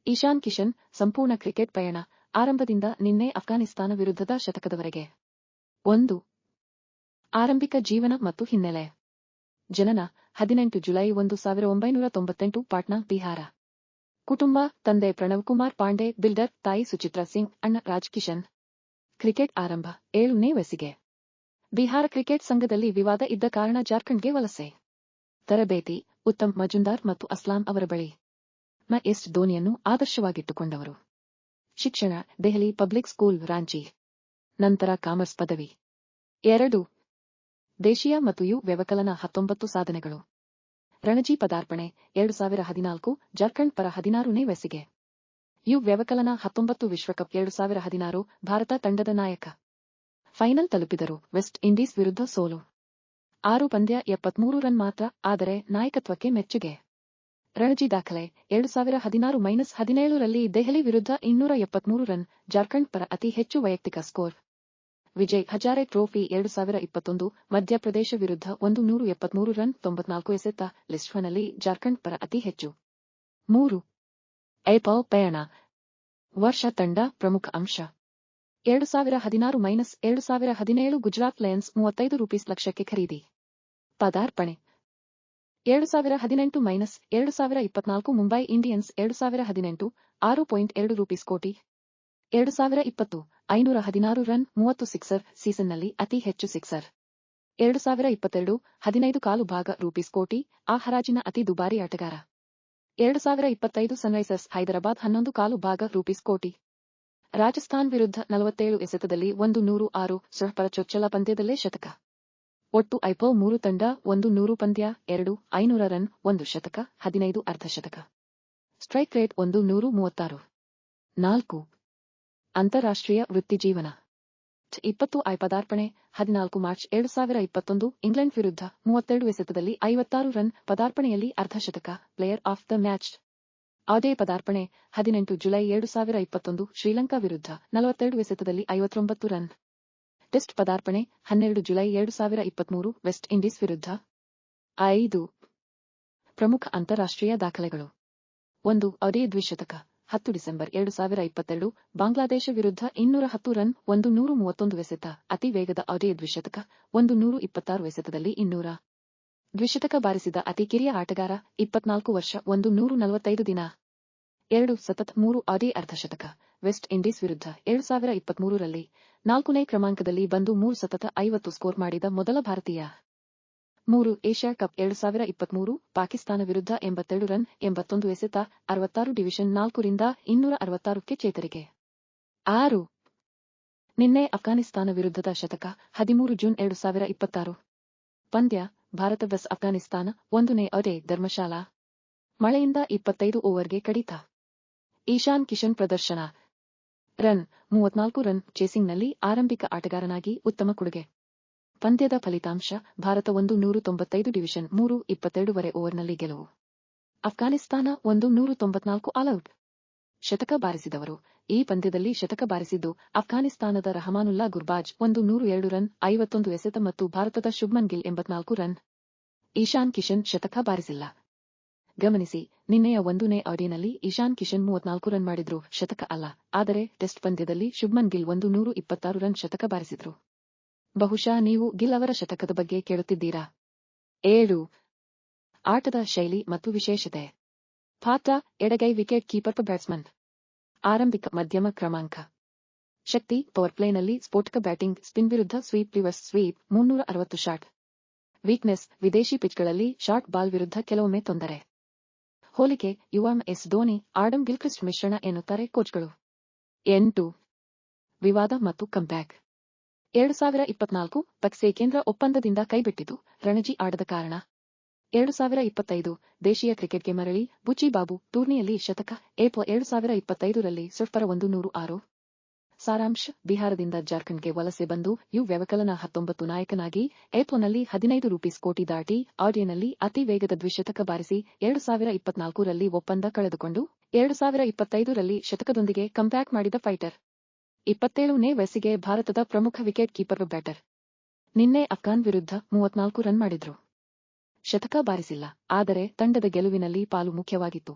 ಇಶಾನ್ ಕಿಶನ್ ಸಂಪೂರ್ಣ ಕ್ರಿಕೆಟ್ ಪಯಣ ಆರಂಭದಿಂದ ನಿನ್ನೆ ಅಫ್ಘಾನಿಸ್ತಾನ ವಿರುದ್ಧದ ಶತಕದವರೆಗೆ. 1. ಆರಂಭಿಕ ಜೀವನ ಮತ್ತು ಹಿನ್ನೆಲೆ. ಜನನ 18 ಜುಲೈ 1998 ಪಾಟ್ನಾ, ಬಿಹಾರ. ಕುಟುಂಬ: ತಂದೆ ಪ್ರಣವ್ ಕುಮಾರ್ ಪಾಂಡೆ, ಬಿಲ್ಡರ್; ತಾಯಿ ಸುಚಿತ್ರಾ ಸಿಂಗ್; ಅಣ್ಣ ರಾಜ್ ಕಿಶನ್. ಕ್ರಿಕೆಟ್ ಆರಂಭ 7ನೇ ವಯಸ್ಸಿಗೆ. ಬಿಹಾರ ಕ್ರಿಕೆಟ್ ಸಂಘದಲ್ಲಿ ವಿವಾದ ಇದ್ದ ಕಾರಣ ಜಾರ್ಖಂಡ್ಗೆ ವಲಸೆ. ತರಬೇತಿ: ಉತ್ತಮ್ ಮಜುಂದಾರ್ ಮತ್ತು ಅಸ್ಲಾಂ ಅವರ ಬಳಿ. ಎಸ್ ಧೋನಿಯನ್ನು ಆದರ್ಶವಾಗಿಟ್ಟುಕೊಂಡವರು. ಶಿಕ್ಷಣ: ದೆಹಲಿ ಪಬ್ಲಿಕ್ ಸ್ಕೂಲ್, ರಾಂಚಿ. ನಂತರ ಕಾಮರ್ಸ್ ಪದವಿ. 2. ದೇಶೀಯ ಮತ್ತು ಯು ವ್ಯವಕಲನ 19 ಸಾಧನೆಗಳು. ರಣಜಿ ಪದಾರ್ಪಣೆ 2014 ಜಾರ್ಖಂಡ್ ಪರ 16ನೇ ವಯಸ್ಸಿಗೆ. ಯು ವ್ಯವಕಲನ 19 ವಿಶ್ವಕಪ್ 2016 ಭಾರತ ತಂಡದ ನಾಯಕ. ಫೈನಲ್ ತಲುಪಿದರು, ವೆಸ್ಟ್ ಇಂಡೀಸ್ ವಿರುದ್ಧ ಸೋಲು. 6 ಪಂದ್ಯ 73 ರನ್ ಮಾತ್ರ, ಆದರೆ ನಾಯಕತ್ವಕ್ಕೆ ಮೆಚ್ಚುಗೆ. ರಣಜಿ ದಾಖಲೆ 2016-17 ರಲ್ಲಿ ದೆಹಲಿ ವಿರುದ್ಧ 273 ರನ್, ಜಾರ್ಖಂಡ್ ಪರ ಅತಿ ಹೆಚ್ಚು ವೈಯಕ್ತಿಕ ಸ್ಕೋರ್. ವಿಜಯ್ ಹಜಾರೆ ಟ್ರೋಫಿ 2021 ಮಧ್ಯಪ್ರದೇಶ ವಿರುದ್ಧ 173 ರನ್ 94 ಎಸೆತ, ಲಿಸ್ಟ್ ನಲ್ಲಿ ಜಾರ್ಖಂಡ್ ಪರ ಅತಿ ಹೆಚ್ಚು. 3. ಐಪಿಎಲ್ ಪಯಣ ವರ್ಷ ತಂಡ ಪ್ರಮುಖ ಅಂಶ. 2016-2017 ಗುಜರಾತ್ ಲಯನ್ಸ್ ₹35 ಲಕ್ಷಕ್ಕೆ ಖರೀದಿ. ಪದಾರ್ಪಣೆ 2018-2024 ಮುಂಬೈ ಇಂಡಿಯನ್ಸ್ 2018 ₹6.2 ಕೋಟಿ. 2020 516 ರನ್ 30 ಸಿಕ್ಸರ್, ಸೀಸನ್ನಲ್ಲಿ ಅತಿ ಹೆಚ್ಚು ಸಿಕ್ಸರ್. 2022 15.25 ಕೋಟಿ, ಆ ಹರಾಜಿನ ಅತಿ ದುಬಾರಿ ಆಟಗಾರ. 2025 ಸನ್ರೈಸರ್ಸ್ ಹೈದರಾಬಾದ್ 11.25 ಕೋಟಿ. ರಾಜಸ್ಥಾನ್ ವಿರುದ್ಧ 47 ಎಸೆತದಲ್ಲಿ 106 ಪರ ಚೊಚ್ಚಲ ಪಂದ್ಯದಲ್ಲೇ ಶತಕ. ಒಟ್ಟು ಐಪಿಎಲ್ 3 ತಂಡ 100 ಪಂದ್ಯ 2 500 ರನ್ 1 ಶತಕ 15 ಅರ್ಧಶತಕ. Strike rate 136. 4. ಅಂತಾರಾಷ್ಟ್ರೀಯ ವೃತ್ತಿಜೀವನ. 20 ಪದಾರ್ಪಣೆ 14 ಮಾರ್ಚ್ 2021 ಇಂಗ್ಲೆಂಡ್ ವಿರುದ್ಧ 32 ಎಸೆತದಲ್ಲಿ 56 ರನ್, ಪದಾರ್ಪಣೆಯಲ್ಲಿ ಅರ್ಧಶತಕ, ಪ್ಲೇಯರ್ ಆಫ್ ದ ಮ್ಯಾಚ್. ಅದೇ ಪದಾರ್ಪಣೆ 18 ಜುಲೈ 2021 ಶ್ರೀಲಂಕಾ ವಿರುದ್ಧ 42 ಎಸೆತದಲ್ಲಿ 59 ರನ್. ಟೆಸ್ಟ್ ಪದಾರ್ಪಣೆ 12 ಜುಲೈ 2023 ವೆಸ್ಟ್ ಇಂಡೀಸ್ ವಿರುದ್ಧ. 5. ಪ್ರಮುಖ ಅಂತಾರಾಷ್ಟ್ರೀಯ ದಾಖಲೆಗಳು. 1. ಅದೇ ದ್ವಿಶತಕ 10 ಡಿಸೆಂಬರ್ 2022 ಬಾಂಗ್ಲಾದೇಶ ವಿರುದ್ಧ 210 ರನ್ 131 ಎಸೆತ, ಅತಿ ವೇಗದ ಅದೇ ದ್ವಿಶತಕ 126 ಎಸೆತದಲ್ಲಿ 200. ದ್ವಿಶತಕ ಬಾರಿಸಿದ ಅತಿ ಕಿರಿಯ ಆಟಗಾರ, 24 ವರ್ಷ 145 ದಿನ. 2. ಸತತ 3 ಅದೇ ಅರ್ಧಶತಕ ವೆಸ್ಟ್ ಇಂಡೀಸ್ ವಿರುದ್ಧ 2023 ರಲ್ಲಿ 4ನೇ ಕ್ರಮಾಂಕದಲ್ಲಿ ಬಂದು 3 ಸತತ 50 ಸ್ಕೋರ್ ಮಾಡಿದ ಮೊದಲ ಭಾರತೀಯ. 3. ಏಷ್ಯಾ ಕಪ್ 2023 ಪಾಕಿಸ್ತಾನ ವಿರುದ್ಧ 82 ರನ್ 81 ಎಸೆತ, 66 ಡಿವಿಷನ್ 4 ರಿಂದ 266ಕ್ಕೆ ಚೇತರಿಕೆ. 6. ನಿನ್ನೆ ಅಫ್ಘಾನಿಸ್ತಾನ ವಿರುದ್ಧದ ಶತಕ 13 ಜೂನ್ 2026 ಪಂದ್ಯ ಭಾರತ vs ಅಫ್ಘಾನಿಸ್ತಾನ 1ನೇ ಡೇ ಧರ್ಮಶಾಲಾ. ಮಳೆಯಿಂದ 25 ಓವರ್ಗೆ ಕಡಿತ. ಇಶಾನ್ ಕಿಶನ್ ಪ್ರದರ್ಶನ. ರನ್ 34 ರನ್ ಚೇಸಿಂಗ್ನಲ್ಲಿ ಆರಂಭಿಕ ಆಟಗಾರನಾಗಿ ಉತ್ತಮ ಕೊಡುಗೆ. ಪಂದ್ಯದ ಫಲಿತಾಂಶ: ಭಾರತ 195 ಡಿವಿಷನ್ 3 22 ಓವರ್ನಲ್ಲಿ ಗೆಲುವು. ಅಫ್ಘಾನಿಸ್ತಾನ 194 ಆಲ್ಔಟ್. ಶತಕ ಬಾರಿಸಿದವರು. ಈ ಪಂದ್ಯದಲ್ಲಿ ಶತಕ ಬಾರಿಸಿದ್ದು ಅಫ್ಘಾನಿಸ್ತಾನದ ರಹಮಾನುಲ್ಲಾ ಗುರ್ಬಾಜ್ 102 ರನ್ 51 ಎಸೆತ ಮತ್ತು ಭಾರತದ ಶುಭ್ಮನ್ ಗಿಲ್ 84 ರನ್. ಇಶಾನ್ ಕಿಶನ್ ಶತಕ ಬಾರಿಸಿಲ್ಲ. ಗಮನಿಸಿ, ನಿನ್ನೆಯ 1ನೇ ನಲ್ಲಿ ಇಶಾನ್ ಕಿಶನ್ 34 ರನ್ ಮಾಡಿದ್ರು, ಶತಕ ಅಲ್ಲ. ಆದರೆ ಟೆಸ್ಟ್ ಪಂದ್ಯದಲ್ಲಿ ಶುಭ್ಮನ್ ಗಿಲ್ 126 ರನ್ ಶತಕ ಬಾರಿಸಿದ್ರು. ಬಹುಶಃ ನೀವು ಗಿಲ್ ಅವರ ಶತಕದ ಬಗ್ಗೆ ಕೇಳುತ್ತಿದ್ದೀರಾ. 7. ಆಟದ ಶೈಲಿ ಮತ್ತು ವಿಶೇಷತೆ. ಪಾತ್ರ: ಎಡಗೈ ವಿಕೆಟ್ ಕೀಪರ್ ಬ್ಯಾಟ್ಸ್ಮನ್. ಆರಂಭಿಕ ಮಧ್ಯಮ ಕ್ರಮಾಂಕ. ಶಕ್ತಿ: ಪವರ್ ಪ್ಲೇನಲ್ಲಿ ಸ್ಫೋಟಕ ಬ್ಯಾಟಿಂಗ್, ಸ್ಪಿನ್ ವಿರುದ್ಧ sweep, reverse sweep 360 shot. Weakness: ವಿದೇಶಿ ಪಿಚ್ಗಳಲ್ಲಿ ಶಾರ್ಟ್ ಬಾಲ್ ವಿರುದ್ಧ ಕೆಲವೊಮ್ಮೆ ತೊಂದರೆ. ಹೋಲಿಕೆ: ಎಸ್ ಧೋನಿ, ಆಡಮ್ ಗಿಲ್ಕ್ರಿಸ್ಟ್ ಮಿಶ್ರಣ ಎನ್ನುತ್ತಾರೆ ಕೋಚ್ಗಳು. 8. ವಿವಾದ ಮತ್ತು ಕಂಬ್ಯಾಕ್. 2024 ಪಕ್ಸೆ ಕೇಂದ್ರ ಒಪ್ಪಂದದಿಂದ ಕೈಬಿಟ್ಟಿತು, ರಣಜಿ ಆಡದ ಕಾರಣ. 2025 ದೇಶೀಯ ಕ್ರಿಕೆಟ್ಗೆ ಮರಳಿ ಬುಚ್ಚಿ ಬಾಬು, ಟೂರ್ನಿಯಲ್ಲಿ ಶತಕ. ಏಪ್ರಿಲ್ 2025 ರಲ್ಲಿ ಪರ 106. ಸಾರಾಂಶ: ಬಿಹಾರದಿಂದ ಜಾರ್ಖಂಡ್ಗೆ ವಲಸೆ ಬಂದು ಯು ವ್ಯವಕಲನ 19 ನಾಯಕನಾಗಿ ಏಪ್ರಿಲ್ನಲ್ಲಿ ₹15 ಕೋಟಿ ದಾಟಿ ನಲ್ಲಿ ಅತಿ ವೇಗದ ದ್ವಿಶತಕ ಬಾರಿಸಿ 2024 ರಲ್ಲಿ ಒಪ್ಪಂದ ಕಳೆದುಕೊಂಡು 2025 ರಲ್ಲಿ ಶತಕದೊಂದಿಗೆ ಕಂಬ್ಯಾಕ್ ಮಾಡಿದ ಫೈಟರ್. 27ನೇ ವಯಸ್ಸಿಗೆ ಭಾರತದ ಪ್ರಮುಖ ವಿಕೆಟ್ ಕೀಪರ್ ಬ್ಯಾಟರ್. ನಿನ್ನೆ ಅಫ್ಘಾನ್ ವಿರುದ್ಧ 34 ರನ್ ಮಾಡಿದ್ರು. ಶತಕ ಬಾರಿಸಿಲ್ಲ, ಆದರೆ ತಂಡದ ಗೆಲುವಿನಲ್ಲಿ ಪಾಲು ಮುಖ್ಯವಾಗಿತ್ತು.